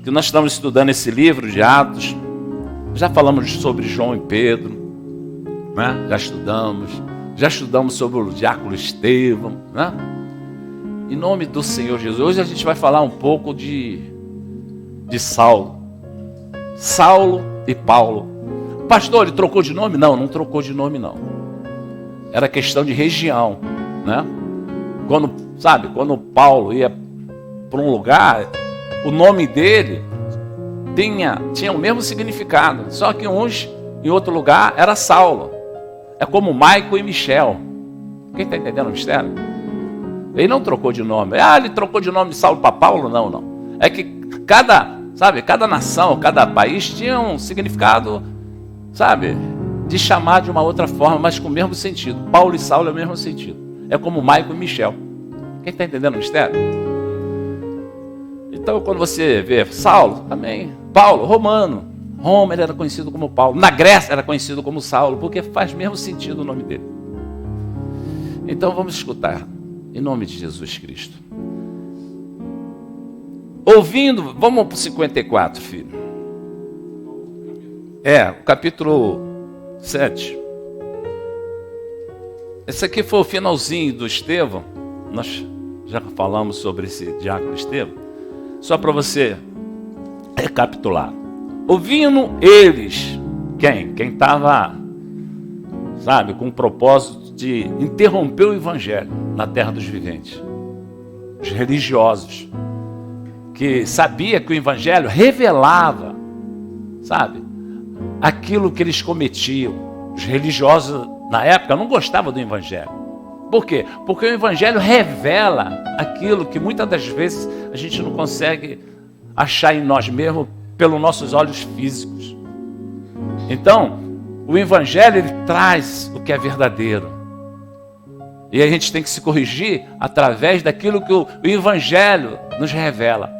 que nós estamos estudando esse livro de Atos. Já falamos sobre João e Pedro, né? Já estudamos sobre o diácono Estevão, né? Em nome do Senhor Jesus, hoje a gente vai falar um pouco de Saulo e Paulo. Pastor, ele trocou de nome? Não trocou de nome não. Era questão de região, né? Quando Paulo ia para um lugar, o nome dele tinha o mesmo significado, só que em outro lugar era Saulo. É como Michael e Michel. Quem está entendendo o mistério? Ele não trocou de nome. Ele trocou de nome de Saulo para Paulo? Não. É que cada nação, cada país tinha um significado, de chamar de uma outra forma, mas com o mesmo sentido. Paulo e Saulo é o mesmo sentido. É como Michael e Michel. Quem está entendendo o mistério? Então, quando você vê Saulo, também. Paulo, romano. Roma, ele era conhecido como Paulo. Na Grécia, era conhecido como Saulo, porque faz mesmo sentido o nome dele. Então, vamos escutar. Em nome de Jesus Cristo. Ouvindo, vamos para o 54, filho. O capítulo 7. Esse aqui foi o finalzinho do Estevão. Nós já falamos sobre esse diácono Estevão. Só para você recapitular. Ouvindo eles, quem estava, com o propósito de interromper o evangelho na terra dos viventes. Os religiosos, que sabia que o evangelho revelava, aquilo que eles cometiam. Os religiosos na época não gostavam do evangelho. Por quê? Porque o evangelho revela aquilo que muitas das vezes a gente não consegue achar em nós mesmos pelos nossos olhos físicos. Então, o evangelho ele traz o que é verdadeiro. E a gente tem que se corrigir através daquilo que o evangelho nos revela.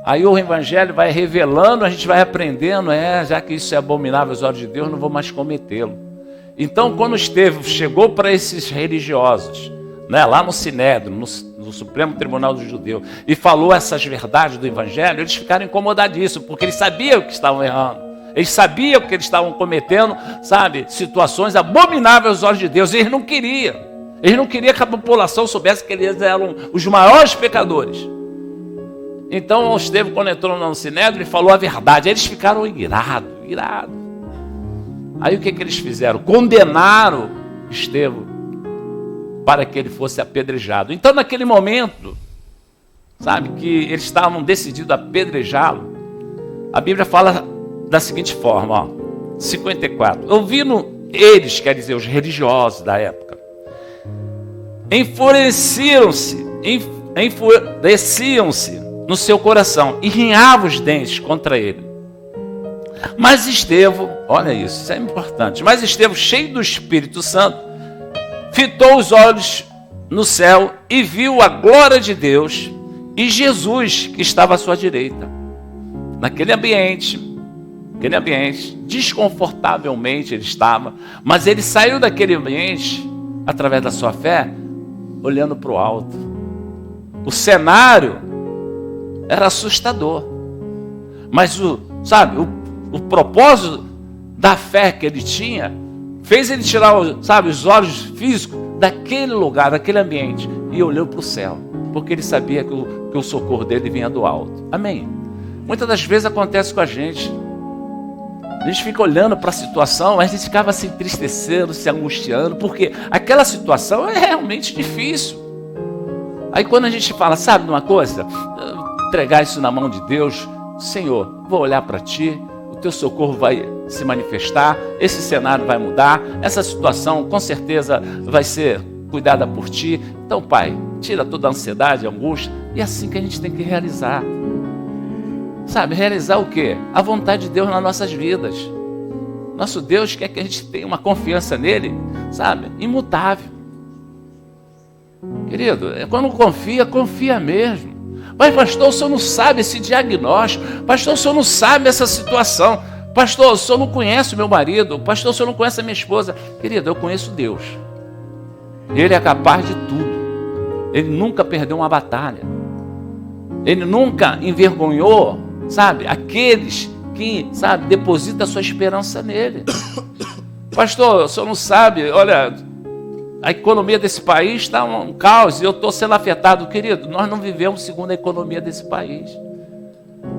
Aí o evangelho vai revelando, a gente vai aprendendo, já que isso é abominável aos olhos de Deus, não vou mais cometê-lo. Então, quando Estevão chegou para esses religiosos, lá no Sinédrio, no Supremo Tribunal do Judeu, e falou essas verdades do evangelho, eles ficaram incomodadíssimos, porque eles sabiam que estavam errando. Eles sabiam que eles estavam cometendo, situações abomináveis aos olhos de Deus. Eles não queriam. Eles não queriam que a população soubesse que eles eram os maiores pecadores. Então, o Estevão, quando entrou no Sinédrio, ele falou a verdade. Aí eles ficaram irados. Aí o que eles fizeram? Condenaram Estevão para que ele fosse apedrejado. Então, naquele momento, que eles estavam decididos a apedrejá-lo, a Bíblia fala da seguinte forma, 54. Ouvindo eles, quer dizer, os religiosos da época, enfureciam-se no seu coração e rinhavam os dentes contra ele. Mas Estevão, olha isso é importante, mas Estevão, cheio do Espírito Santo, fitou os olhos no céu e viu a glória de Deus e Jesus que estava à sua direita. Naquele ambiente, desconfortavelmente ele estava, mas ele saiu daquele ambiente, através da sua fé, olhando para o alto. O cenário era assustador, mas o propósito da fé que ele tinha, fez ele tirar os olhos físicos daquele lugar, daquele ambiente, e olhou para o céu, porque ele sabia que o socorro dele vinha do alto. Amém? Muitas das vezes acontece com a gente fica olhando para a situação, mas a gente ficava se entristecendo, se angustiando, porque aquela situação é realmente difícil. Aí quando a gente fala, sabe de uma coisa? Entregar isso na mão de Deus, Senhor, vou olhar para Ti, o Teu socorro vai se manifestar, esse cenário vai mudar, essa situação com certeza vai ser cuidada por Ti. Então, Pai, tira toda a ansiedade, a angústia, e é assim que a gente tem que realizar. Realizar o quê? A vontade de Deus nas nossas vidas. Nosso Deus quer que a gente tenha uma confiança nele, imutável. Querido, quando confia mesmo. Mas pastor, o senhor não sabe esse diagnóstico. Pastor, o senhor não sabe essa situação. Pastor, o senhor não conhece o meu marido. Pastor, o senhor não conhece a minha esposa. Querido, eu conheço Deus. Ele é capaz de tudo. Ele nunca perdeu uma batalha. Ele nunca envergonhou sabe, aqueles que, sabe, depositam a sua esperança nele. Pastor, o senhor não sabe, olha, a economia desse país está um caos e eu estou sendo afetado. Querido, nós não vivemos segundo a economia desse país.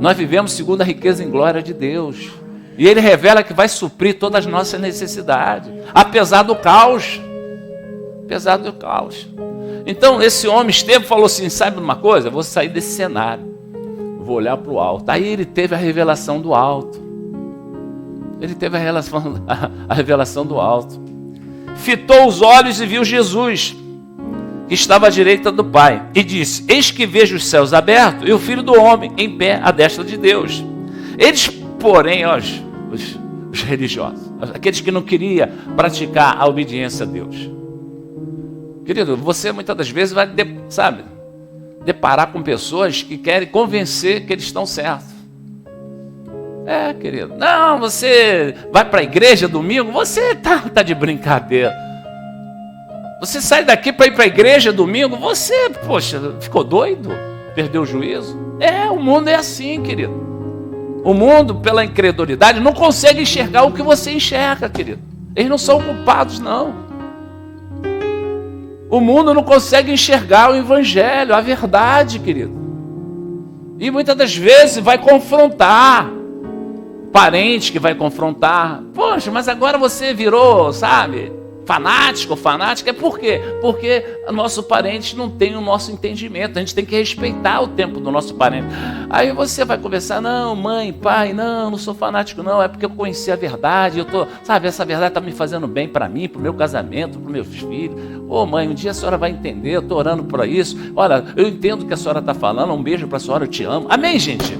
Nós vivemos segundo a riqueza em glória de Deus. E Ele revela que vai suprir todas as nossas necessidades, apesar do caos. Apesar do caos. Então, esse homem, Estevão, falou assim, sabe uma coisa? Eu vou sair desse cenário. Vou olhar para o alto. Aí ele teve a revelação do alto. Ele teve a revelação do alto. Fitou os olhos e viu Jesus, que estava à direita do Pai, e disse, eis que vejo os céus abertos e o Filho do Homem em pé à destra de Deus. Eles, porém, os religiosos, aqueles que não queriam praticar a obediência a Deus. Querido, você muitas das vezes vai, deparar com pessoas que querem convencer que eles estão certos. Querido, não, você vai para a igreja domingo, você tá de brincadeira. Você sai daqui para ir para a igreja domingo, você, poxa, ficou doido? Perdeu o juízo? O mundo é assim, querido. O mundo, pela incredulidade, não consegue enxergar o que você enxerga, querido. Eles não são culpados, não. O mundo não consegue enxergar o evangelho, a verdade, querido. E muitas das vezes vai confrontar. Parente que vai confrontar. Poxa, mas agora você virou, sabe, fanático. É por quê? Porque o nosso parente não tem o nosso entendimento. A gente tem que respeitar o tempo do nosso parente. Aí você vai conversar, não, mãe, pai, não sou fanático não, é porque eu conheci a verdade, essa verdade está me fazendo bem para mim, para o meu casamento, para os meus filhos. Mãe, um dia a senhora vai entender, eu estou orando por isso. Olha, eu entendo o que a senhora está falando, um beijo para a senhora, eu te amo. Amém, gente?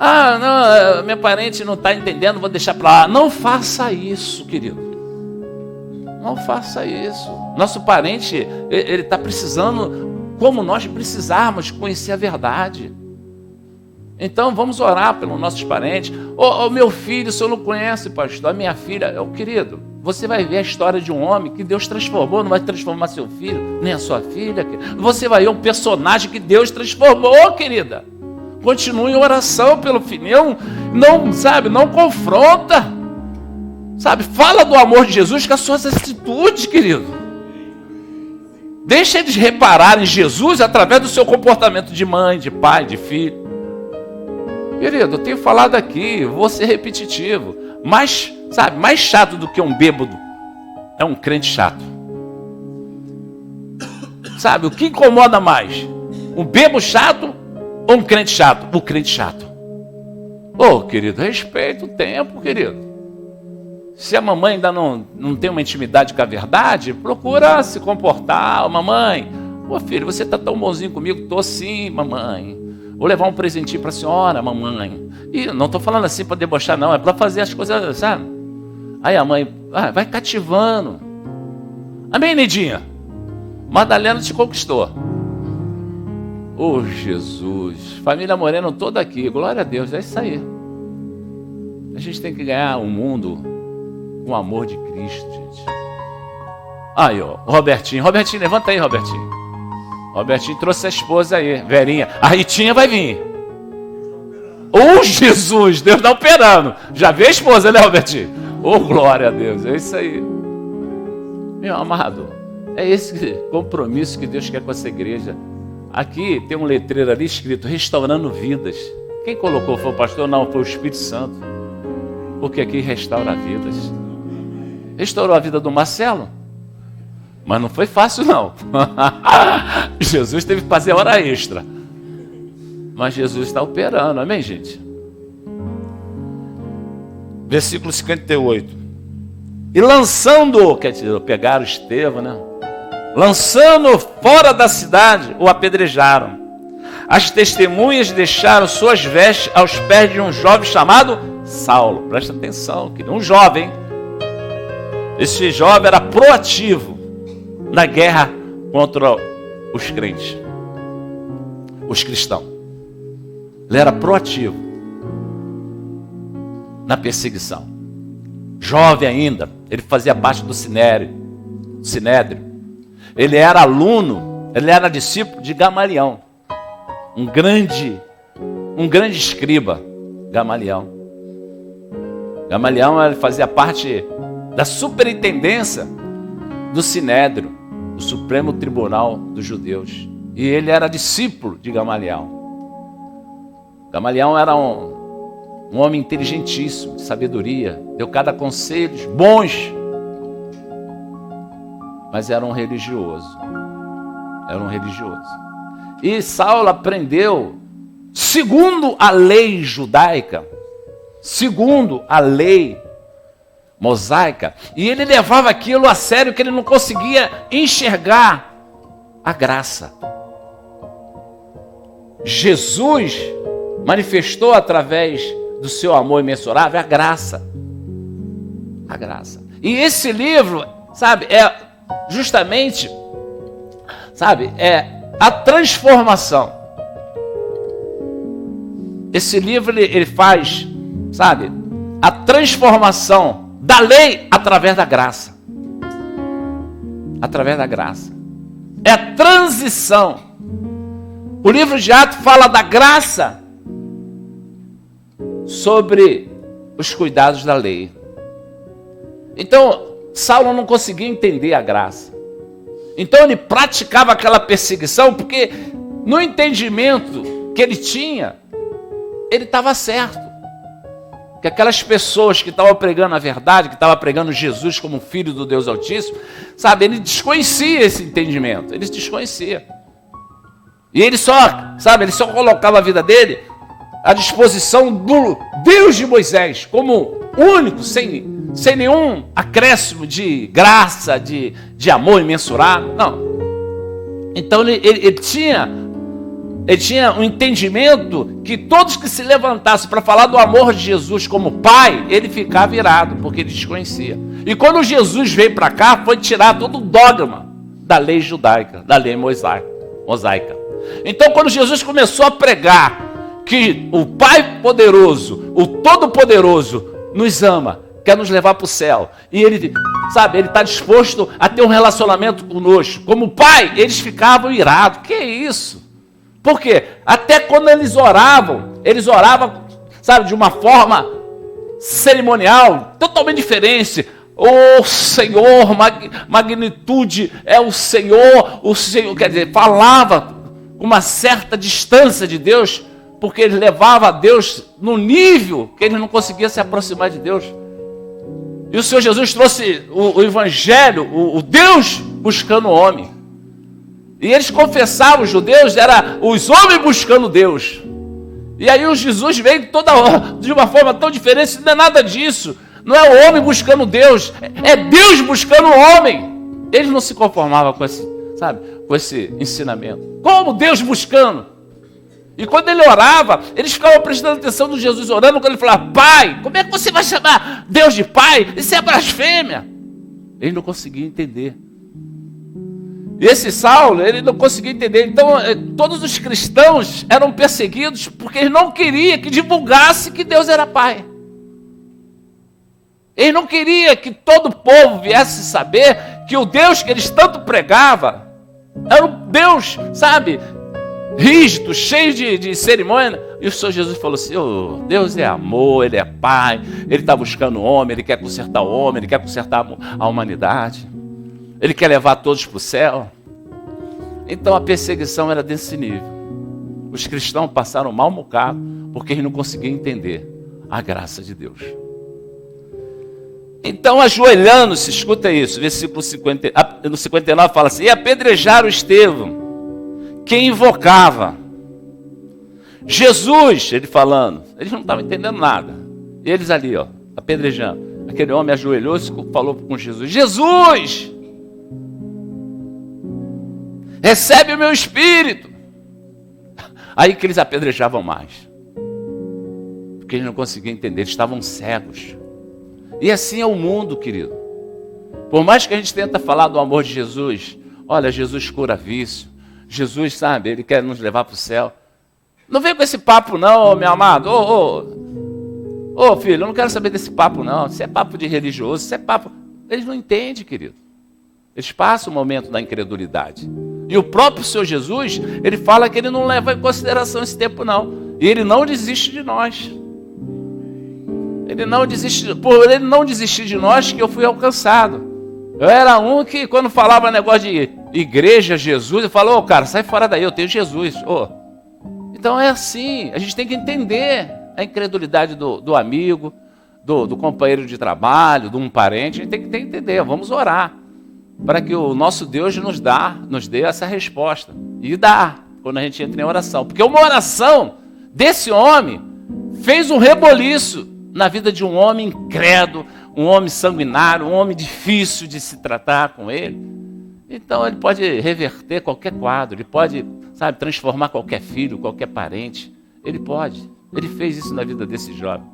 Não, meu parente não está entendendo, vou deixar para lá. Não faça isso, querido. Não faça isso. Nosso parente, ele está precisando, como nós precisarmos, conhecer a verdade. Então, vamos orar pelos nossos parentes. Meu filho, o senhor não conhece, pastor? A minha filha, querido, você vai ver a história de um homem que Deus transformou, não vai transformar seu filho, nem a sua filha. Você vai ver um personagem que Deus transformou, querida. Continue em oração pelo filho, não confronta, fala do amor de Jesus com as suas atitudes, querido. Deixa eles repararem em Jesus através do seu comportamento de mãe, de pai, de filho. Querido, eu tenho falado aqui, vou ser repetitivo, mais chato do que um bêbado é um crente chato. O que incomoda mais? Um bêbado chato ou um crente chato? O crente chato. Querido, respeita o tempo, querido. Se a mamãe ainda não tem uma intimidade com a verdade, procura se comportar. Mamãe, filho, você está tão bonzinho comigo. Estou sim, mamãe. Vou levar um presentinho para a senhora, mamãe. E não estou falando assim para debochar, não. É para fazer as coisas, sabe? Aí a mãe, vai cativando. Amém, Nedinha? Madalena te conquistou. Jesus, família Moreno toda aqui, glória a Deus, é isso aí. A gente tem que ganhar o mundo com o amor de Cristo, gente. Aí, Robertinho, levanta aí, Robertinho. Robertinho trouxe a esposa aí, Verinha. A Ritinha vai vir. Jesus, Deus está operando. Já vê a esposa, né, Robertinho? Glória a Deus, é isso aí. Meu amado, é esse compromisso que Deus quer com essa igreja. Aqui tem um letreiro ali escrito restaurando vidas. Quem colocou foi o pastor? Não, foi o Espírito Santo. Porque aqui restaura vidas. Restaurou a vida do Marcelo, mas não foi fácil não. Jesus teve que fazer hora extra, mas Jesus está operando, amém, gente? Versículo 58. E lançando, quer dizer, pegaram Estevão, né? Lançando fora da cidade, o apedrejaram. As testemunhas deixaram suas vestes aos pés de um jovem chamado Saulo. Presta atenção, querido. Um jovem. Esse jovem era proativo na guerra contra os crentes, os cristãos. Ele era proativo na perseguição. Jovem ainda, ele fazia parte do Sinédrio. Ele era aluno, ele era discípulo de Gamaliel, um grande um grande escriba, Gamaliel. Gamaliel, ele fazia parte da superintendência do Sinédrio, o Supremo Tribunal dos Judeus. E ele era discípulo de Gamaliel. Gamaliel era um homem inteligentíssimo, de sabedoria, deu cada conselhos bons, mas era um religioso. Era um religioso. E Saulo aprendeu, segundo a lei judaica, segundo a lei mosaica, e ele levava aquilo a sério, que ele não conseguia enxergar a graça. Jesus manifestou através do seu amor imensurável a graça. A graça. E esse livro, sabe, é justamente, sabe, é a transformação. Esse livro, ele faz, sabe, a transformação da lei através da graça. Através da graça. É a transição. O livro de Atos fala da graça sobre os cuidados da lei. Então, Saulo não conseguia entender a graça. Então ele praticava aquela perseguição, porque no entendimento que ele tinha, ele estava certo. Que aquelas pessoas que estavam pregando a verdade, que estavam pregando Jesus como Filho do Deus Altíssimo, sabe, ele desconhecia esse entendimento, ele desconhecia. E ele só, sabe, ele só colocava a vida dele à disposição do Deus de Moisés, como único, sem nenhum acréscimo de graça, de amor imensurável. Não. Então ele tinha um entendimento que todos que se levantassem para falar do amor de Jesus como Pai, ele ficava irado, porque ele desconhecia. E quando Jesus veio para cá, foi tirar todo o dogma da lei judaica, da lei mosaica. Então, quando Jesus começou a pregar que o Pai poderoso, o Todo-Poderoso, nos ama, quer nos levar para o céu, e ele, sabe, ele está disposto a ter um relacionamento conosco, como Pai, eles ficavam irados. Que isso? Por quê? Até quando eles oravam, sabe, de uma forma cerimonial, totalmente diferente. Oh Senhor, magnitude é o Senhor, quer dizer, falava com uma certa distância de Deus, porque ele levava a Deus no nível que ele não conseguia se aproximar de Deus. E o Senhor Jesus trouxe o Evangelho, o Deus buscando o homem. E eles confessavam, os judeus, era os homens buscando Deus. E aí o Jesus veio de uma forma tão diferente, não é nada disso. Não é o homem buscando Deus, é Deus buscando o homem. Eles não se conformavam com esse, sabe, com esse ensinamento. Como Deus buscando? E quando ele orava, eles ficavam prestando atenção no Jesus orando, quando ele falava, Pai, como é que você vai chamar Deus de Pai? Isso é blasfêmia. Eles não conseguiam entender. E esse Saulo, ele não conseguia entender. Então, todos os cristãos eram perseguidos porque eles não queriam que divulgasse que Deus era Pai. Eles não queriam que todo o povo viesse saber que o Deus que eles tanto pregavam era um Deus, sabe, rígido, cheio de cerimônia. E o Senhor Jesus falou assim, oh, Deus é amor, Ele é Pai, Ele está buscando o homem, Ele quer consertar o homem, Ele quer consertar a humanidade. Ele quer levar todos para o céu. Então a perseguição era desse nível. Os cristãos passaram mal bocado porque eles não conseguiam entender a graça de Deus. Então, ajoelhando-se, escuta isso, versículo 50, no 59 fala assim, e apedrejaram Estevão, que invocava Jesus, ele falando, eles não estavam entendendo nada. Eles ali, ó, apedrejando. Aquele homem ajoelhou-se e falou com Jesus, Jesus! Recebe o meu espírito. Aí que eles apedrejavam mais. Porque eles não conseguiam entender, eles estavam cegos. E assim é o mundo, querido. Por mais que a gente tenta falar do amor de Jesus, olha, Jesus cura vício. Jesus, sabe, Ele quer nos levar para o céu. Não vem com esse papo não, meu amado. Ô filho, eu não quero saber desse papo não. Isso é papo de religioso, isso é papo... Eles não entendem, querido. Eles passam o momento da incredulidade. E o próprio Senhor Jesus, Ele fala que Ele não leva em consideração esse tempo não. E Ele não desiste de nós. Ele não desiste, por Ele não desistir de nós que eu fui alcançado. Eu era um que quando falava negócio de igreja, Jesus, eu falava, cara, sai fora daí, eu tenho Jesus. Então é assim, a gente tem que entender a incredulidade do amigo, do companheiro de trabalho, de um parente, a gente tem que entender, vamos orar, para que o nosso Deus nos dê essa resposta. E dá, quando a gente entra em oração. Porque uma oração desse homem fez um reboliço na vida de um homem incrédulo, um homem sanguinário, um homem difícil de se tratar com ele. Então ele pode reverter qualquer quadro, ele pode, transformar qualquer filho, qualquer parente. Ele pode. Ele fez isso na vida desse jovem.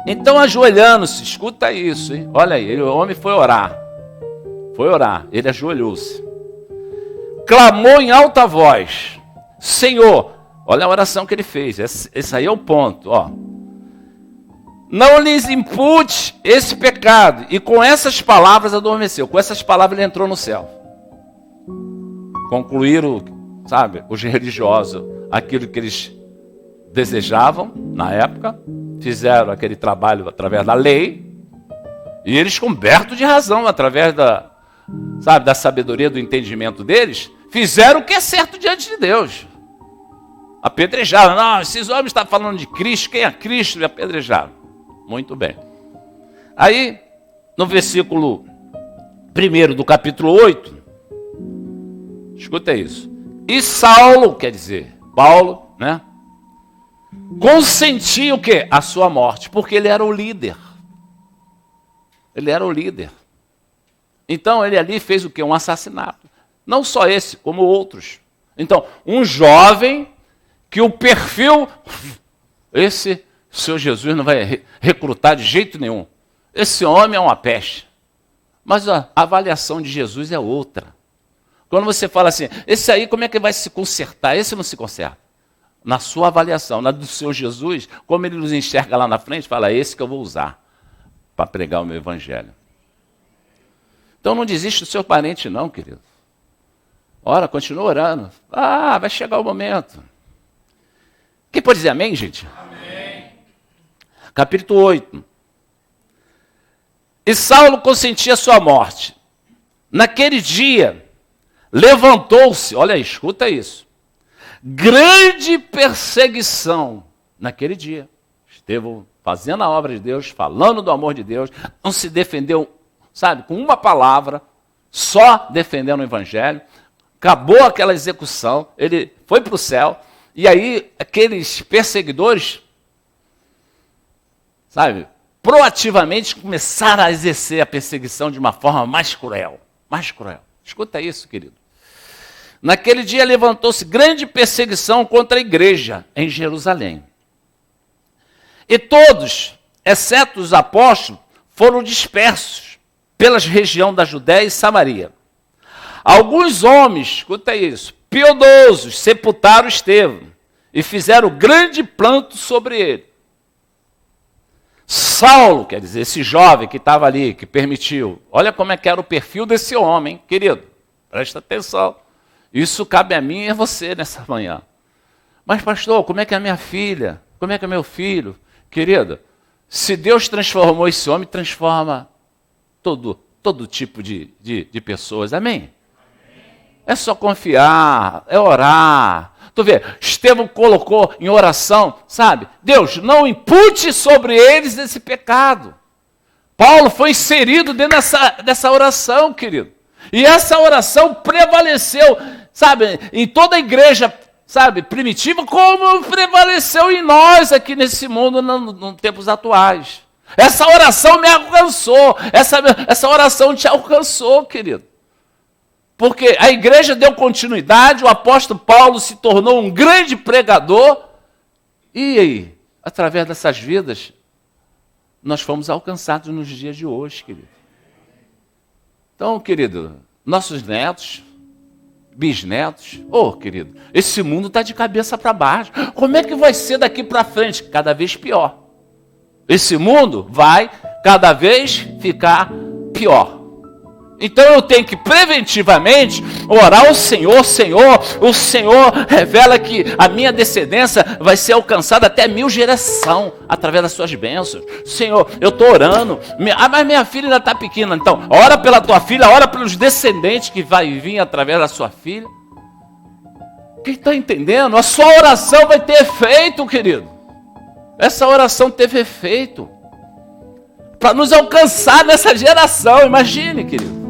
Então, ajoelhando-se, escuta isso, hein? Olha aí, o homem foi orar. Ele ajoelhou-se. Clamou em alta voz: Senhor, olha a oração que ele fez, esse aí é o ponto, ó. Não lhes impute esse pecado. E com essas palavras adormeceu. Com essas palavras ele entrou no céu. Concluíram, os religiosos, aquilo que eles desejavam na época. Fizeram aquele trabalho através da lei. E eles, cobertos de razão, através da sabedoria, do entendimento deles, fizeram o que é certo diante de Deus. Apedrejaram. Não, esses homens estão falando de Cristo. Quem é Cristo? E apedrejaram. Muito bem. Aí, no versículo 1 do capítulo 8, escuta isso. E Saulo, quer dizer, Paulo, né? Consentia o quê? A sua morte, porque ele era o líder. Ele era o líder. Então, ele ali fez o quê? Um assassinato. Não só esse, como outros. Então, um jovem que o perfil... Esse... O Senhor Jesus não vai recrutar de jeito nenhum. Esse homem é uma peste. Mas a avaliação de Jesus é outra. Quando você fala assim, esse aí como é que vai se consertar? Esse não se conserta. Na sua avaliação, na do Senhor Jesus, como ele nos enxerga lá na frente, fala, é esse que eu vou usar para pregar o meu evangelho. Então não desiste do seu parente não, querido. Ora, continua orando. Vai chegar o momento. Quem pode dizer amém, gente? Capítulo 8. E Saulo consentia a sua morte. Naquele dia, levantou-se, olha aí, escuta isso, grande perseguição. Naquele dia, Estevão fazendo a obra de Deus, falando do amor de Deus, não se defendeu, com uma palavra, só defendendo o evangelho. Acabou aquela execução, ele foi para o céu, e aí aqueles perseguidores, proativamente começaram a exercer a perseguição de uma forma mais cruel. Mais cruel. Escuta isso, querido. Naquele dia levantou-se grande perseguição contra a igreja em Jerusalém. E todos, exceto os apóstolos, foram dispersos pela região da Judéia e Samaria. Alguns homens, escuta isso, piedosos, sepultaram Estevão e fizeram grande pranto sobre ele. Saulo, quer dizer, esse jovem que estava ali, que permitiu, olha como é que era o perfil desse homem, querido, presta atenção. Isso cabe a mim e a você nessa manhã. Mas pastor, como é que é a minha filha? Como é que é meu filho? Querido, se Deus transformou esse homem, transforma todo tipo de pessoas, amém? É só confiar, é orar. Tu vê, Estevão colocou em oração, Deus, não impute sobre eles esse pecado. Paulo foi inserido dentro dessa oração, querido. E essa oração prevaleceu, em toda a igreja, primitiva, como prevaleceu em nós aqui nesse mundo, nos tempos atuais. Essa oração me alcançou, essa oração te alcançou, querido. Porque a igreja deu continuidade, o apóstolo Paulo se tornou um grande pregador, e aí, através dessas vidas, nós fomos alcançados nos dias de hoje, querido. Então, querido, nossos netos, bisnetos, querido, esse mundo está de cabeça para baixo. Como é que vai ser daqui para frente? Cada vez pior. Esse mundo vai cada vez ficar pior. Então eu tenho que preventivamente orar ao Senhor. Senhor, o Senhor revela que a minha descendência vai ser alcançada até 1000 gerações através das suas bênçãos. Senhor, eu estou orando, mas minha filha ainda está pequena. Então, ora pela tua filha, ora pelos descendentes que vai vir através da sua filha. Quem está entendendo? A sua oração vai ter efeito, querido. Essa oração teve efeito para nos alcançar nessa geração. Imagine, querido.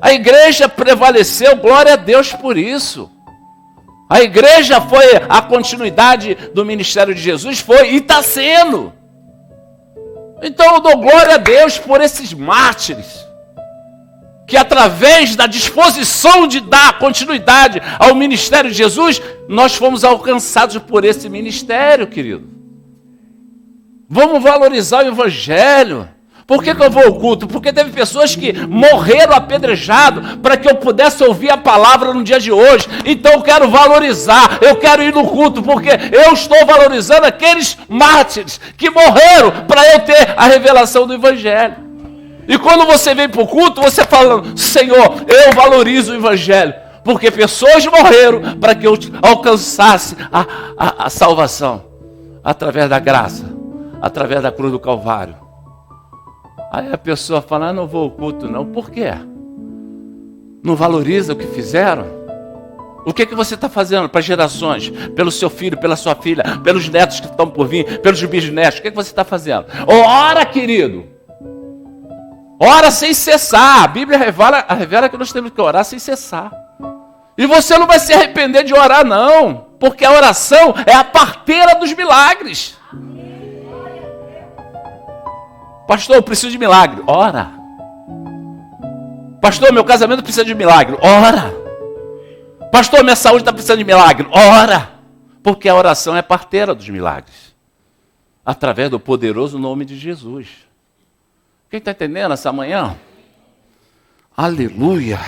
A igreja prevaleceu, glória a Deus por isso. A igreja foi a continuidade do ministério de Jesus, foi e está sendo. Então eu dou glória a Deus por esses mártires, que através da disposição de dar continuidade ao ministério de Jesus, nós fomos alcançados por esse ministério, querido. Vamos valorizar o evangelho. Por que eu vou ao culto? Porque teve pessoas que morreram apedrejados para que eu pudesse ouvir a palavra no dia de hoje. Então eu quero valorizar, eu quero ir no culto, porque eu estou valorizando aqueles mártires que morreram para eu ter a revelação do evangelho. E quando você vem para o culto, você fala: Senhor, eu valorizo o evangelho, porque pessoas morreram para que eu alcançasse a salvação, através da graça, através da cruz do Calvário. Aí a pessoa fala: não vou ao culto não. Por quê? Não valoriza o que fizeram? O que você está fazendo para gerações? Pelo seu filho, pela sua filha, pelos netos que estão por vir, pelos bisnetos. O que você está fazendo? Ora, querido. Ora sem cessar. A Bíblia revela que nós temos que orar sem cessar. E você não vai se arrepender de orar não. Porque a oração é a parteira dos milagres. Pastor, eu preciso de milagre. Ora. Pastor, meu casamento precisa de milagre. Ora. Pastor, minha saúde está precisando de milagre. Ora. Porque a oração é parteira dos milagres. Através do poderoso nome de Jesus. Quem está entendendo essa manhã? Aleluia.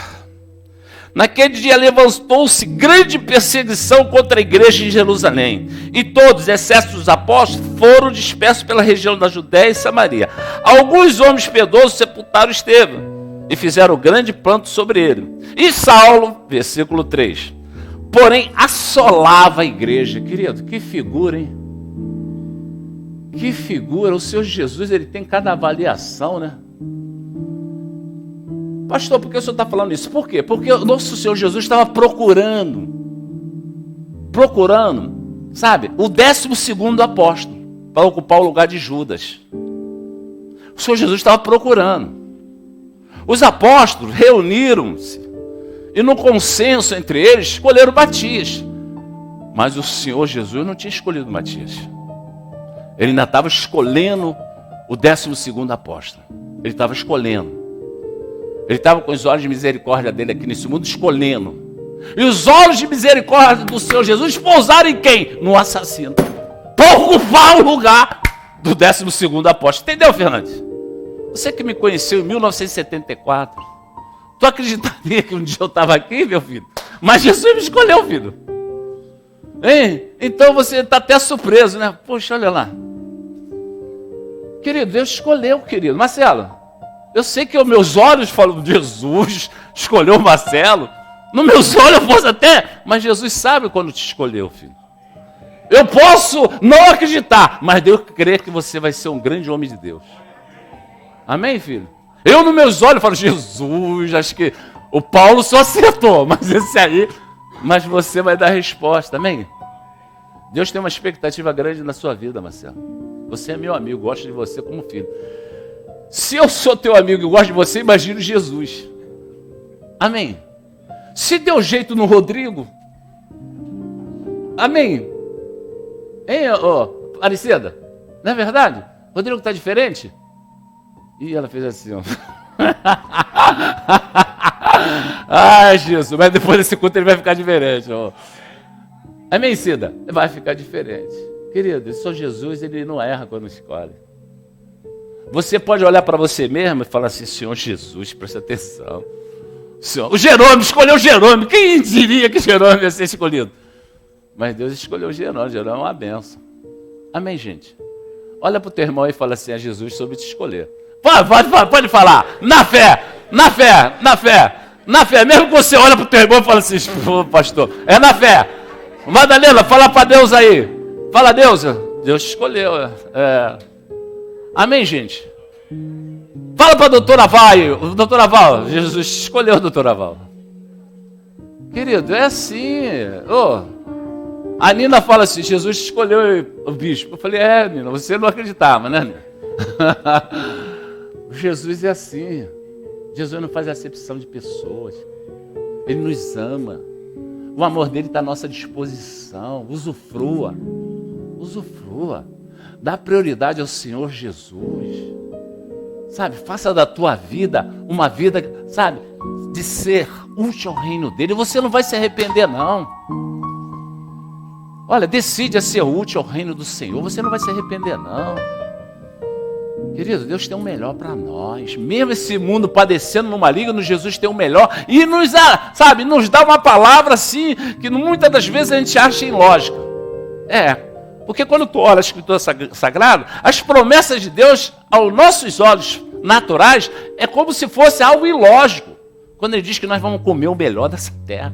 Naquele dia levantou-se grande perseguição contra a igreja em Jerusalém. E todos, exceto os apóstolos, foram dispersos pela região da Judéia e Samaria. Alguns homens piedosos sepultaram Estevão e fizeram grande pranto sobre ele. E Saulo, versículo 3, porém assolava a igreja. Querido, que figura, hein? Que figura. O Senhor Jesus, ele tem cada avaliação, né? Pastor, por que o senhor está falando isso? Por quê? Porque o nosso Senhor Jesus estava procurando, sabe, o 12º apóstolo, para ocupar o lugar de Judas. O Senhor Jesus estava procurando. Os apóstolos reuniram-se, e no consenso entre eles, escolheram Matias. Mas o Senhor Jesus não tinha escolhido Matias. Ele ainda estava escolhendo o 12º apóstolo. Ele estava escolhendo. Ele estava com os olhos de misericórdia dele aqui nesse mundo, escolhendo. E os olhos de misericórdia do Senhor Jesus pousaram em quem? No assassino. Para ocupar o lugar do 12º apóstolo. Entendeu, Fernandes? Você que me conheceu em 1974, tu acreditaria que um dia eu estava aqui, meu filho? Mas Jesus me escolheu, filho. Hein? Então você está até surpreso, né? Poxa, olha lá. Querido, Deus escolheu, querido. Marcelo, eu sei que os meus olhos falam: Jesus escolheu o Marcelo. Nos meus olhos eu posso até, mas Jesus sabe quando te escolheu, filho. Eu posso não acreditar, mas Deus crê que você vai ser um grande homem de Deus. Amém, filho? Eu nos meus olhos falo: Jesus, acho que o Paulo só acertou, mas esse aí, mas você vai dar a resposta, amém? Deus tem uma expectativa grande na sua vida, Marcelo. Você é meu amigo, gosto de você como filho. Se eu sou teu amigo e gosto de você, imagine Jesus. Amém? Se deu jeito no Rodrigo, amém? Hein, Aparecida? Não é verdade? O Rodrigo está diferente? E ela fez assim, ó. Ai, Jesus, mas depois desse culto ele vai ficar diferente, ó. Amém, Cida? Vai ficar diferente. Querido, só Jesus, ele não erra quando escolhe. Você pode olhar para você mesmo e falar assim: Senhor Jesus, presta atenção. Senhor, o Jerônimo, escolheu o Jerônimo. Quem diria que Jerônimo ia ser escolhido? Mas Deus escolheu o Jerônimo. Jerônimo é uma bênção. Amém, gente? Olha para o teu irmão e fala assim: a Jesus soube te escolher. Pode falar, na fé. Na fé, na fé. Na fé. Mesmo que você olha para o teu irmão e fala assim, pastor, é na fé. Madalena, fala para Deus aí. Fala, Deus. Deus te escolheu. Amém, gente? Fala para a doutora Val. Doutora Val, Jesus te escolheu, doutora Val. Querido, é assim. A Nina fala assim, Jesus escolheu o bispo. Eu falei, Nina, você não acreditava, né, Nina? Jesus é assim. Jesus não faz acepção de pessoas. Ele nos ama. O amor dele está à nossa disposição. Usufrua. Usufrua. Dá prioridade ao Senhor Jesus. Sabe, faça da tua vida uma vida, sabe, de ser útil ao reino dele. Você não vai se arrepender, não. Olha, decide a ser útil ao reino do Senhor. Você não vai se arrepender, não. Querido, Deus tem o melhor para nós. Mesmo esse mundo padecendo no maligno, Jesus tem o melhor. E nos dá uma palavra assim, que muitas das vezes a gente acha ilógica. Porque quando tu olha a Escritura Sagrada, as promessas de Deus, aos nossos olhos naturais, é como se fosse algo ilógico. Quando ele diz que nós vamos comer o melhor dessa terra.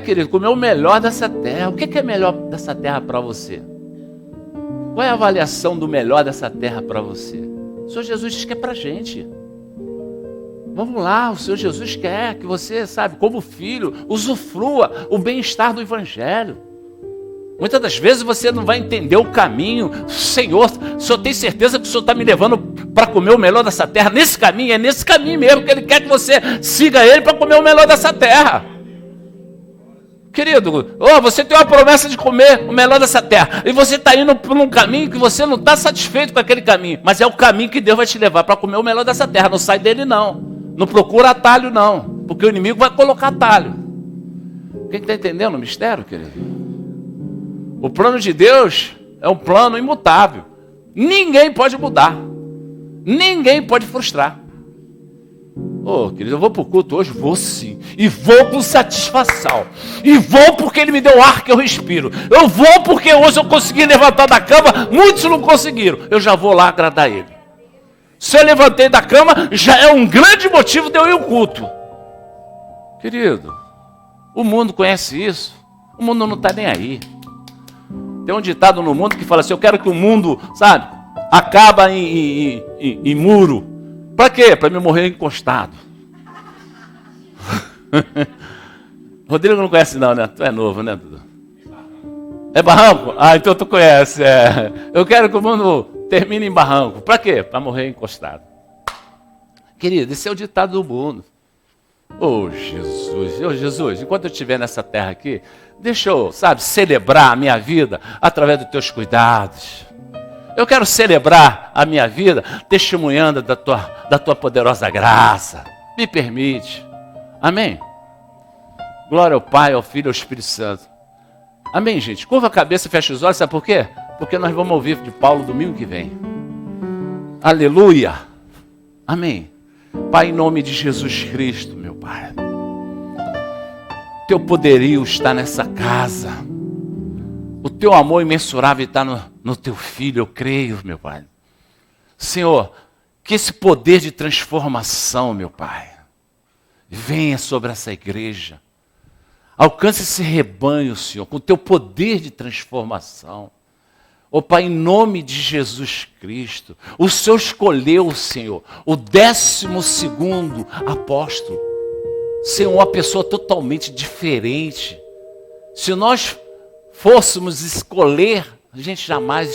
Querido, comer o melhor dessa terra. O que é melhor dessa terra para você? Qual é a avaliação do melhor dessa terra para você? O Senhor Jesus diz que é para a gente. Vamos lá, o Senhor Jesus quer que você, sabe, como filho, usufrua o bem-estar do Evangelho. Muitas das vezes você não vai entender o caminho. Senhor, o Senhor tem certeza que o Senhor está me levando para comer o melhor dessa terra? Nesse caminho, é nesse caminho mesmo que Ele quer que você siga Ele para comer o melhor dessa terra. Querido, você tem uma promessa de comer o melhor dessa terra. E você está indo por um caminho que você não está satisfeito com aquele caminho. Mas é o caminho que Deus vai te levar para comer o melhor dessa terra. Não sai dele, não. Não procura atalho, não. Porque o inimigo vai colocar atalho. Quem está entendendo o mistério, querido? O plano de Deus é um plano imutável. Ninguém pode mudar. Ninguém pode frustrar. Querido, eu vou para o culto hoje? Vou sim. E vou com satisfação. E vou porque Ele me deu o ar que eu respiro. Eu vou porque hoje eu consegui levantar da cama. Muitos não conseguiram. Eu já vou lá agradar Ele. Se eu levantei da cama, já é um grande motivo de eu ir ao culto. Querido, o mundo conhece isso. O mundo não está nem aí. Tem um ditado no mundo que fala assim, eu quero que o mundo, sabe, acaba em muro. Para quê? Para me morrer encostado. Rodrigo não conhece não, né? Tu é novo, né, Dudu? É barranco? Então tu conhece. Eu quero que o mundo termine em barranco. Para quê? Para morrer encostado. Querido, esse é o ditado do mundo. Jesus, enquanto eu estiver nessa terra aqui, deixa eu, sabe, celebrar a minha vida através dos teus cuidados. Eu quero celebrar a minha vida testemunhando da tua poderosa graça. Me permite. Amém? Glória ao Pai, ao Filho e ao Espírito Santo. Amém, gente? Curva a cabeça e fecha os olhos, sabe por quê? Porque nós vamos ouvir de Paulo domingo que vem. Aleluia. Amém. Pai, em nome de Jesus Cristo, meu Pai. Teu poderio está nessa casa. O teu amor imensurável está no teu filho, eu creio, meu Pai. Senhor, que esse poder de transformação, meu Pai, venha sobre essa igreja. Alcance esse rebanho, Senhor, com o teu poder de transformação. Pai, em nome de Jesus Cristo, o Senhor escolheu, Senhor, o 12º apóstolo. Senhor, uma pessoa totalmente diferente. Se nós fôssemos escolher, a gente jamais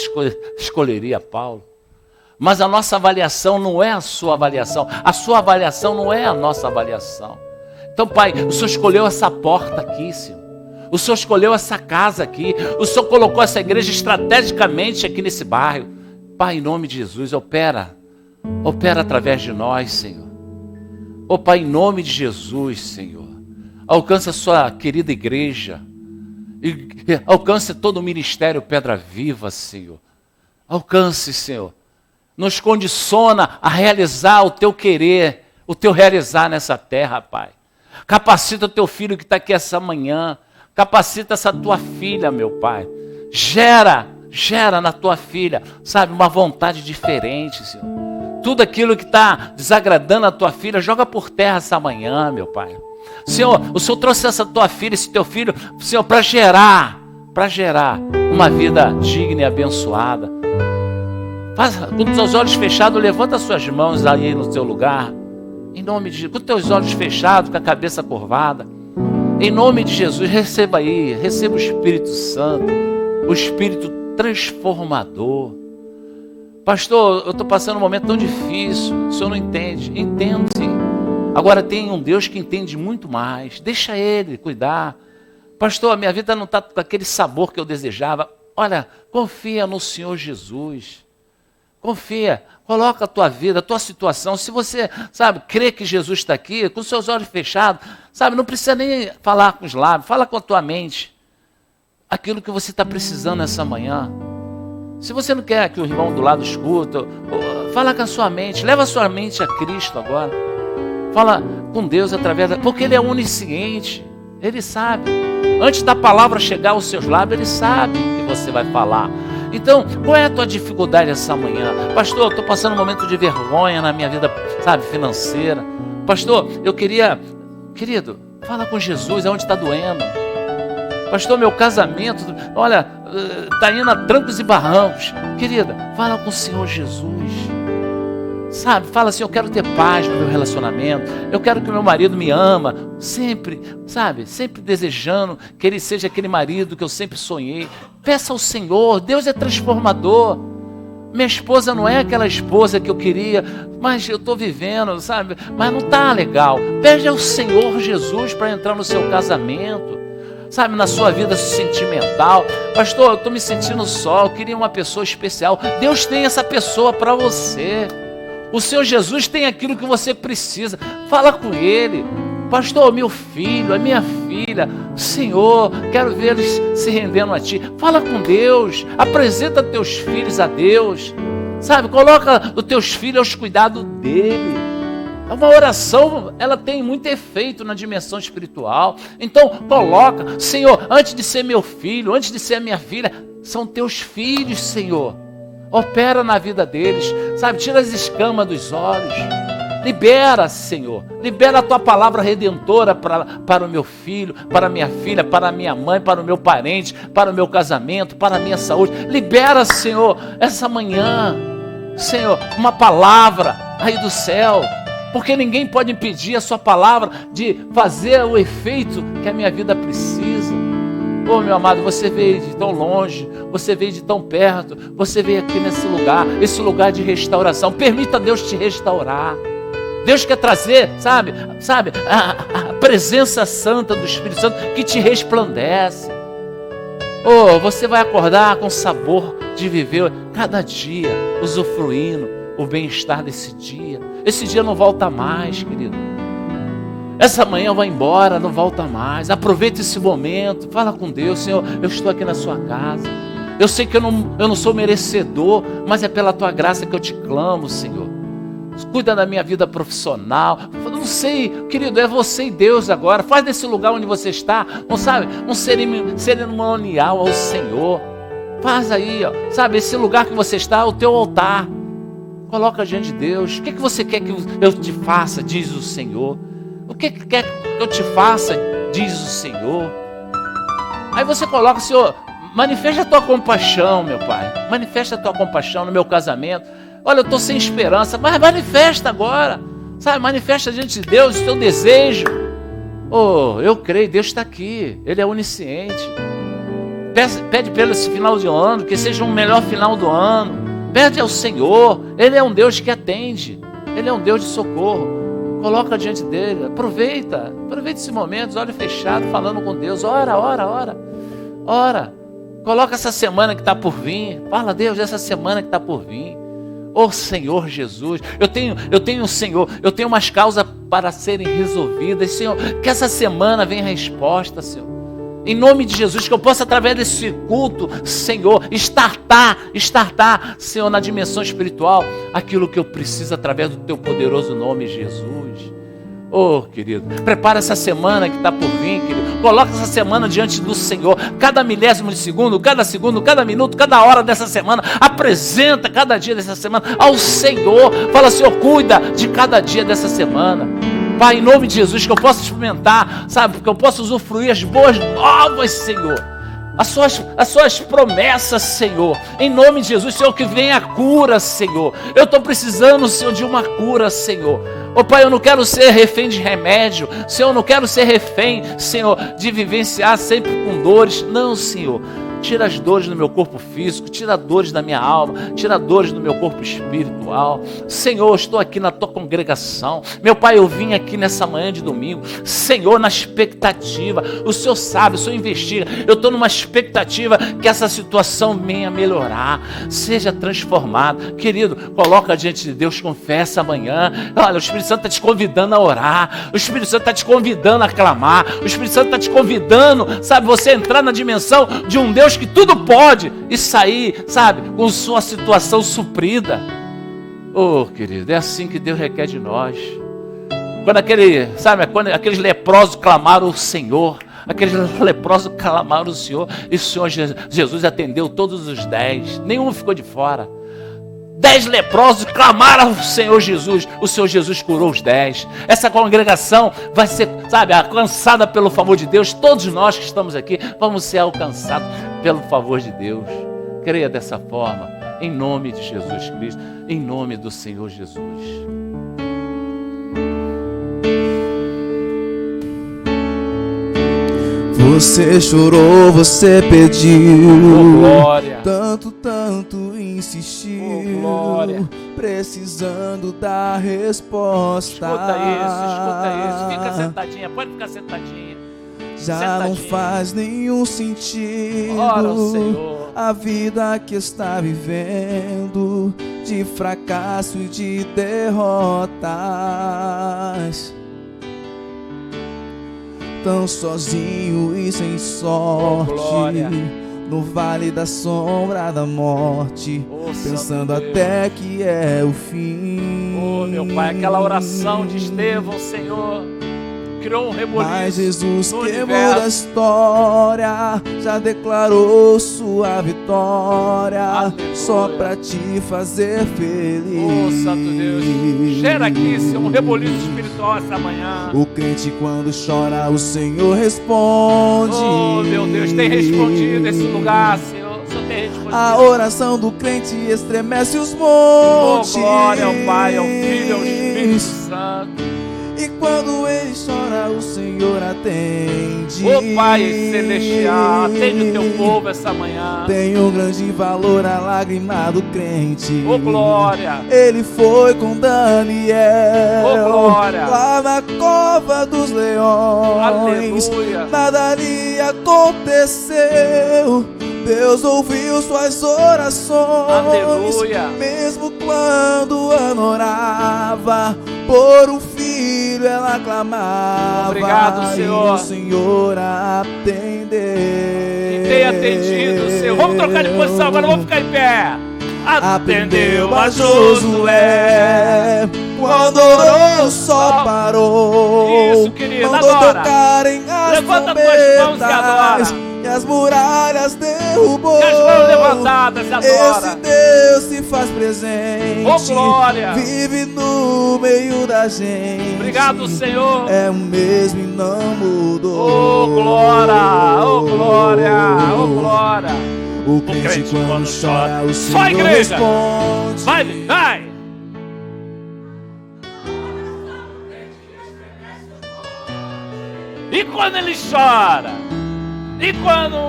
escolheria Paulo. Mas a nossa avaliação não é a sua avaliação. A sua avaliação não é a nossa avaliação. Então, Pai, o Senhor escolheu essa porta aqui, Senhor. O Senhor escolheu essa casa aqui. O Senhor colocou essa igreja estrategicamente aqui nesse bairro. Pai, em nome de Jesus, opera através de nós, Senhor. Pai, em nome de Jesus, Senhor. Alcance a sua querida igreja. E alcance todo o ministério Pedra Viva, Senhor. Alcance, Senhor. Nos condiciona a realizar o teu querer, o teu realizar nessa terra, Pai. Capacita o teu filho que está aqui essa manhã. Capacita essa tua filha, meu Pai. Gera na tua filha, sabe, uma vontade diferente, Senhor. Tudo aquilo que está desagradando a tua filha, joga por terra essa manhã, meu Pai. Senhor, o Senhor trouxe essa tua filha, esse teu filho, Senhor, para gerar uma vida digna e abençoada. Com os teus olhos fechados, levanta as suas mãos aí no teu lugar. Em nome de Jesus, com os teus olhos fechados, com a cabeça curvada. Em nome de Jesus, receba aí, receba o Espírito Santo, o Espírito transformador. Pastor, eu estou passando um momento tão difícil, o senhor não entende. Entendo sim. Agora tem um Deus que entende muito mais. Deixa Ele cuidar. Pastor, a minha vida não está com aquele sabor que eu desejava. Olha, confia no Senhor Jesus. Confia, coloca a tua vida, a tua situação. Se você, crê que Jesus está aqui, com seus olhos fechados, não precisa nem falar com os lábios, fala com a tua mente. Aquilo que você está precisando nessa manhã. Se você não quer que o irmão do lado escuta, fala com a sua mente, leva a sua mente a Cristo agora. Fala com Deus através porque Ele é onisciente, Ele sabe. Antes da palavra chegar aos seus lábios, Ele sabe o que você vai falar. Então, qual é a tua dificuldade essa manhã? Pastor, eu estou passando um momento de vergonha na minha vida, financeira. Pastor, eu queria... Querido, fala com Jesus, é onde está doendo. Pastor, meu casamento, olha, está indo a trancos e barrancos. Querida, fala com o Senhor Jesus. Fala assim, eu quero ter paz no meu relacionamento. Eu quero que o meu marido me ama. Sempre, sempre desejando que ele seja aquele marido que eu sempre sonhei. Peça ao Senhor, Deus é transformador. Minha esposa não é aquela esposa que eu queria, mas eu estou vivendo, mas não está legal. Pede ao Senhor Jesus para entrar no seu casamento. Na sua vida sentimental. Pastor, eu estou me sentindo só, eu queria uma pessoa especial. Deus tem essa pessoa para você. O Senhor Jesus tem aquilo que você precisa. Fala com Ele. Pastor, meu filho, a minha filha, Senhor, quero ver eles se rendendo a Ti. Fala com Deus. Apresenta teus filhos a Deus. Coloca os teus filhos aos cuidados dEle. Uma oração, ela tem muito efeito na dimensão espiritual. Então, coloca, Senhor, antes de ser meu filho, antes de ser a minha filha, são teus filhos, Senhor. Opera na vida deles, tira as escamas dos olhos. Libera, Senhor, libera a tua palavra redentora para o meu filho, para a minha filha, para a minha mãe, para o meu parente, para o meu casamento, para a minha saúde. Libera, Senhor, essa manhã, Senhor, uma palavra aí do céu. Porque ninguém pode impedir a sua palavra de fazer o efeito que a minha vida precisa. Oh, meu amado, você veio de tão longe, você veio de tão perto, você veio aqui nesse lugar, esse lugar de restauração. Permita Deus te restaurar. Deus quer trazer, a presença santa do Espírito Santo que te resplandece. Oh, você vai acordar com sabor de viver cada dia, usufruindo o bem-estar desse dia. Esse dia não volta mais, querido. Essa manhã vai embora, não volta mais. Aproveita esse momento, fala com Deus. Senhor, eu estou aqui na sua casa. Eu sei que eu não sou merecedor, mas é pela tua graça que eu te clamo, Senhor. Cuida da minha vida profissional. Eu não sei, querido, é você e Deus agora. Faz desse lugar onde você está, um cerimonial ao Senhor. Faz aí, esse lugar que você está, o teu altar. Coloca diante de Deus. O que você quer que eu te faça, diz o Senhor. O que quer que eu te faça, diz o Senhor. Aí você coloca, Senhor, manifesta a tua compaixão, meu Pai. Manifesta a tua compaixão no meu casamento. Olha, eu estou sem esperança, mas manifesta agora. Manifesta diante de Deus o teu desejo. Oh, eu creio, Deus está aqui. Ele é onisciente. Pede pelo esse final de ano, que seja um melhor final do ano. Pede ao Senhor, Ele é um Deus que atende, Ele é um Deus de socorro. Coloca diante dEle, aproveita esse momento, olhos fechados, falando com Deus. Ora. Coloca essa semana que está por vir, fala a Deus dessa semana que está por vir. Oh Senhor Jesus, eu tenho Senhor, eu tenho umas causas para serem resolvidas, Senhor, que essa semana venha a resposta, Senhor. Em nome de Jesus, que eu possa, através desse culto, Senhor, estartar, Senhor, na dimensão espiritual, aquilo que eu preciso através do Teu poderoso nome, Jesus. Oh, querido, prepara essa semana que está por vir, querido. Coloca essa semana diante do Senhor. Cada milésimo de segundo, cada minuto, cada hora dessa semana. Apresenta cada dia dessa semana ao Senhor. Fala, Senhor, cuida de cada dia dessa semana. Pai, em nome de Jesus, que eu possa experimentar, sabe, que eu possa usufruir as boas novas, Senhor. As suas promessas, Senhor. Em nome de Jesus, Senhor, que venha a cura, Senhor. Eu estou precisando, Senhor, de uma cura, Senhor. Oh, Pai, eu não quero ser refém de remédio. Senhor, eu não quero ser refém, Senhor, de vivenciar sempre com dores. Não, Senhor. Tira as dores do meu corpo físico, tira as dores da minha alma, tira as dores do meu corpo espiritual. Senhor, eu estou aqui na tua congregação. Meu Pai, eu vim aqui nessa manhã de domingo, Senhor, na expectativa. O Senhor sabe, o Senhor investiga. Eu estou numa expectativa que essa situação venha a melhorar, seja transformada. Querido, coloca diante de Deus, confessa amanhã. Olha, o Espírito Santo está te convidando a orar, o Espírito Santo está te convidando a clamar, o Espírito Santo está te convidando, sabe, você entrar na dimensão de um Deus que tudo pode e sair, sabe, com sua situação suprida. Oh, querido, é assim que Deus requer de nós. Quando aqueles leprosos clamaram ao Senhor, aqueles leprosos clamaram ao Senhor, e o Senhor Jesus atendeu todos os 10, nenhum ficou de fora. 10 leprosos clamaram ao Senhor Jesus, o Senhor Jesus curou os 10. Essa congregação vai ser, sabe, alcançada pelo favor de Deus. Todos nós que estamos aqui vamos ser alcançados pelo favor de Deus. Creia dessa forma, em nome de Jesus Cristo, em nome do Senhor Jesus. Você chorou, você pediu, glória. Tanto insistiu, precisando da resposta. Escuta isso, fica sentadinha, pode ficar sentadinha. Já não faz nenhum sentido. Ora, Senhor, a vida que está vivendo, de fracasso e de derrotas. Tão sozinho e sem sorte, no vale da sombra da morte, pensando até que é o fim. Oh, meu Pai, aquela oração de Estevão, Senhor, criou um reboliço. Mas Jesus que muda a história, já declarou sua vitória. Aleluia. Só pra te fazer feliz. Oh, Santo Deus, gera aqui um reboliço espiritual essa manhã. O crente quando chora, o Senhor responde. Oh, meu Deus, tem respondido esse lugar, Senhor. Só tem respondido. A oração do crente estremece os montes. Oh, glória ao Pai, ao Filho, ao Espírito Santo. E quando ele chora, o Senhor atende. Ô Pai Celestial, atende o teu povo essa manhã. Tem um grande valor a lágrima do crente. Ô glória. Ele foi com Daniel. Ô glória. Lá na cova dos leões. Aleluia. Nada lhe aconteceu. Deus ouviu suas orações. Aleluia. Mesmo quando Ana orava por um filho, ela clamava. Obrigado, Senhor. E o Senhor atendeu. E tem atendido, Senhor. Vamos trocar de posição agora, vamos ficar em pé. Atendeu a Josué. Quando orou, só parou. Isso, querido, mandou agora. tocarem as Levanta tuas mãos e adora. e as muralhas derrubou. E as mãos levantadas e adora. Esse Deus se faz presente. Oh, glória. Vive no meio da gente. Obrigado, Senhor. É o mesmo e não mudou. Oh, glória. Oh, glória. Oh, glória. O crente quando chora, o Senhor só igreja. responde. Vai. E quando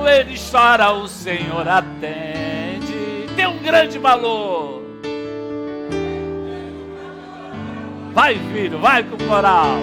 ele chora, o Senhor atende. Tem um grande valor. Vai, filho, vai com o coral.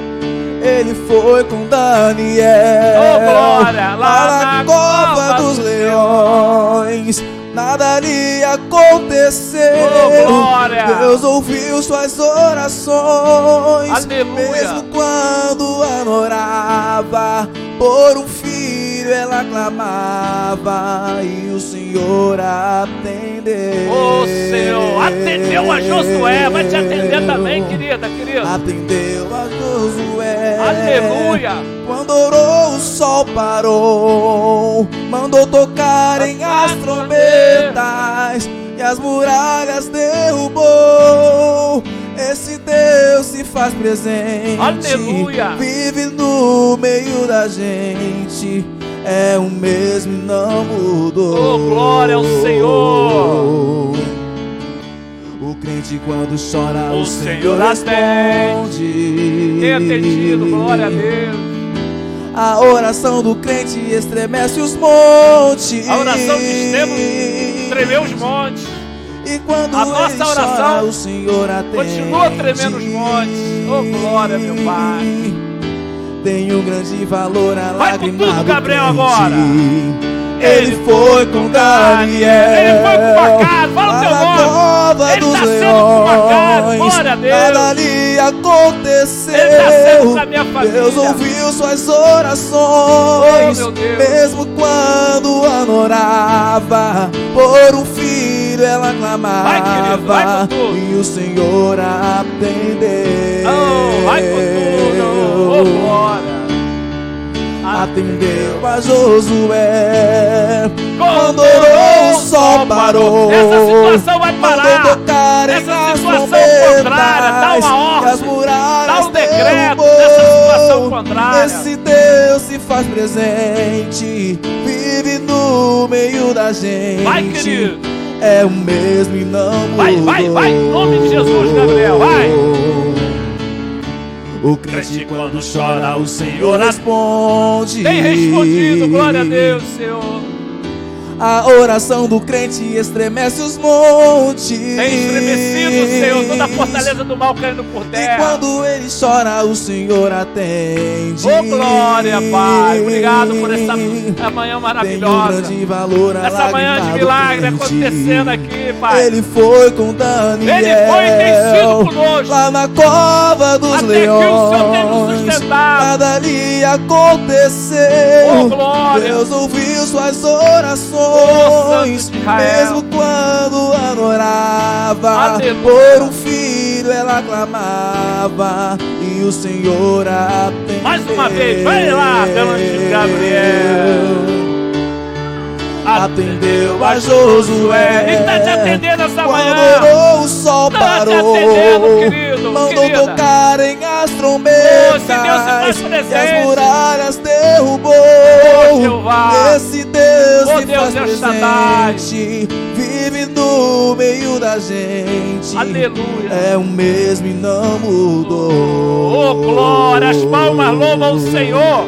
Ele foi com Daniel. Oh, glória. Lá na cova dos leões. Nada lhe aconteceu. Oh, glória. Deus ouviu suas orações. Aleluia. Mesmo quando Ana orava por um filho, filho ela clamava e o Senhor atendeu. Ô Senhor, atendeu a Josué, vai te atender também, querida, querido. Atendeu a Josué. Aleluia. Quando orou o sol parou, mandou tocarem as trombetas e as muralhas derrubou. Esse Deus se faz presente. Aleluia. Vive no meio da gente. É o mesmo e não mudou. Oh, glória ao Senhor. O crente quando chora, O o Senhor Senhor responde. Tem atendido, glória a Deus. A oração do crente estremece os montes. A oração de Estevão tremeu os montes. E quando A ele nossa oração chora, o Senhor atende. continua tremendo os montes. Oh, glória, meu Pai. Tem um grande valor a Vai com lágrima tudo, do Gabriel, crente. agora. Ele foi com Daniel. Ele foi com Macado, fala o lá teu na nome. cova Ele dos tá sendo com Macado, leões. glória a Deus. Nada ali aconteceu. Ele tá sendo com a minha família. Deus ouviu suas Oh, orações. meu Deus. Mesmo quando Ana orava por um filho, ela clamava. Vai, querido, vai com tudo. E o Senhor atendeu. Oh, vai com tudo. Oh, glória. Atendeu a Josué. Quando orou, o sol parou. Essa situação vai parar. Mandou tocar em Essa as situação trombetas, contrária, dá uma e as ordem, muralhas dá um decreto derrubou. dessa situação contrária. Esse Deus se faz presente, vive no meio da gente. Vai, querido. É o mesmo e não mudou. Vai, em nome de Jesus, Gabriel, vai. O crente quando chora, o Senhor responde. Tem respondido, glória a Deus, Senhor. A oração do crente estremece os montes. Tem estremecido, Senhor, toda a fortaleza do mal caindo por E terra. quando ele chora, o Senhor atende. Oh, glória, Pai. Obrigado por essa manhã maravilhosa. Tem um grande valor a Essa manhã de lágrima do milagre crente. acontecendo aqui, Pai. Ele foi com Daniel. Ele foi e tem sido conosco. Lá na cova dos Até leões. que o Senhor tem nos sustentado. Nada ali aconteceu. Oh, glória. Deus ouviu suas Oh, orações. Santo de Israel. Mesmo quando Ana orava Aleluia. por um filho, ela clamava e o Senhor atendeu. Mais uma vez, vai lá, pelo anjo Gabriel. Atendeu a Josué. Ele está te atendendo essa Quando manhã. orou, o sol Tá te parou. atendendo, querido, Mandou querida. tocarem as trombetas. Oh, esse Deus se faz e presente. as muralhas derrubou. Oh, Jeová. Esse Deus Oh, se Deus, faz El Shaddai. presente. Vive no meio da gente. Aleluia. É o mesmo e não mudou. Oh, glória, as palmas louvam o Senhor.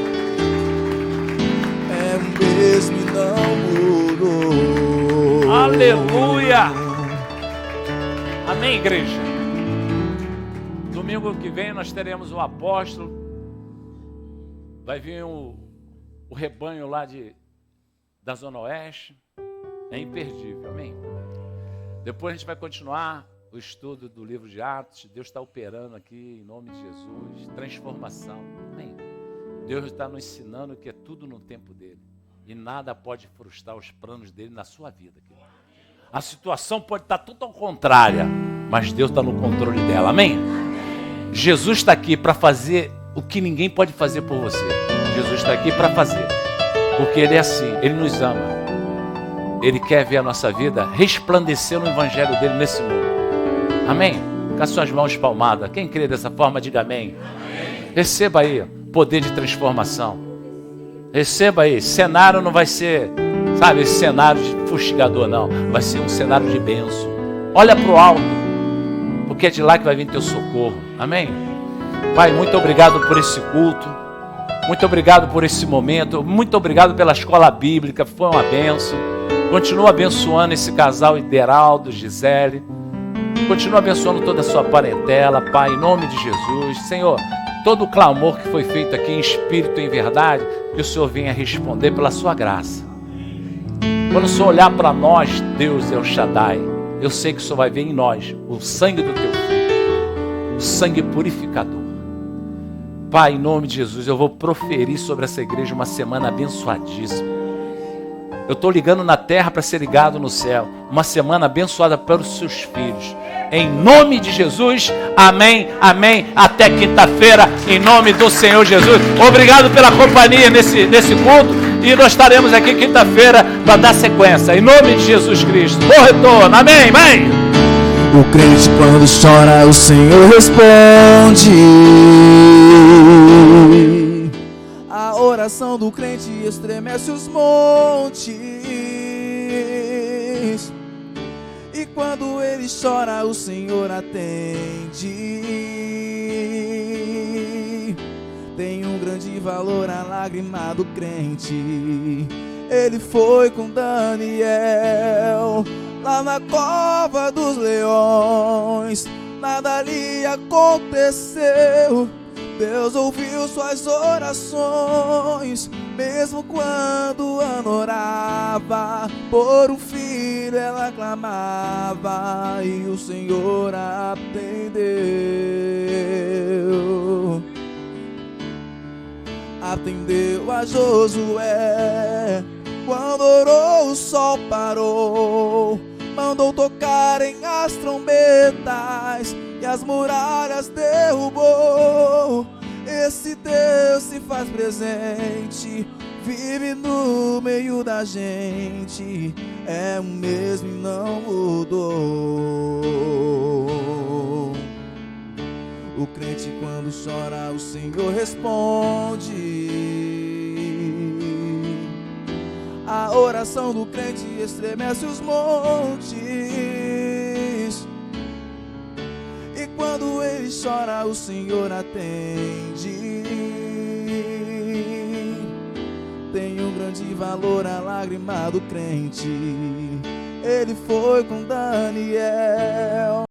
É o mesmo e não mudou. Aleluia. Amém, igreja? Domingo que vem nós teremos o apóstolo. Vai vir o rebanho lá da Zona Oeste. É imperdível, amém? Depois a gente vai continuar o estudo do livro de Atos. Deus está operando aqui em nome de Jesus. Transformação, amém? Deus está nos ensinando que é tudo no tempo dele. E nada pode frustrar os planos dele na sua vida. Querido. A situação pode estar tudo ao contrário, mas Deus está no controle dela, amém? Jesus está aqui para fazer o que ninguém pode fazer por você. Jesus está aqui para fazer, porque Ele é assim, Ele nos ama. Ele quer ver a nossa vida resplandecer no Evangelho dele nesse mundo. Amém? Com as suas mãos palmadas. Quem crê dessa forma, diga amém. Receba aí poder de transformação. Receba aí. Cenário não vai ser, sabe, esse cenário de fustigador, não. Vai ser um cenário de bênção. Olha para o alto, porque é de lá que vai vir teu socorro. Amém? Pai, muito obrigado por esse culto. Muito obrigado por esse momento. Muito obrigado pela escola bíblica. Foi uma bênção. Continua abençoando esse casal Ideraldo, Gisele. Continua abençoando toda a sua parentela, Pai, em nome de Jesus. Senhor, todo o clamor que foi feito aqui em espírito e em verdade, que o Senhor venha responder pela sua graça. Quando o Senhor olhar para nós, Deus El Shaddai, eu sei que o Senhor vai ver em nós o sangue do teu filho, o sangue purificador. Pai, em nome de Jesus, eu vou proferir sobre essa igreja uma semana abençoadíssima. Eu estou ligando na terra para ser ligado no céu. Uma semana abençoada para os seus filhos. Em nome de Jesus, amém, amém. Até quinta-feira, em nome do Senhor Jesus. Obrigado pela companhia nesse culto. E nós estaremos aqui quinta-feira para dar sequência. Em nome de Jesus Cristo. Bom retorno, amém, mãe. O crente quando chora, o Senhor responde. A oração do crente estremece os montes. E quando ele chora, o Senhor atende. Tem um grande valor a lágrima do crente. Ele foi com Daniel lá na cova dos leões. Nada lhe aconteceu. Deus ouviu suas orações. Mesmo quando Ana orava por um filho, ela clamava e o Senhor atendeu. Atendeu a Josué. Quando orou, o sol parou. Mandou tocarem as trombetas e as muralhas derrubou. Esse Deus se faz presente, vive no meio da gente. É o mesmo e não mudou. O crente quando chora, o Senhor responde. A oração do crente estremece os montes. E quando ele chora, o Senhor atende. Tem um grande valor a lágrima do crente. Ele foi com Daniel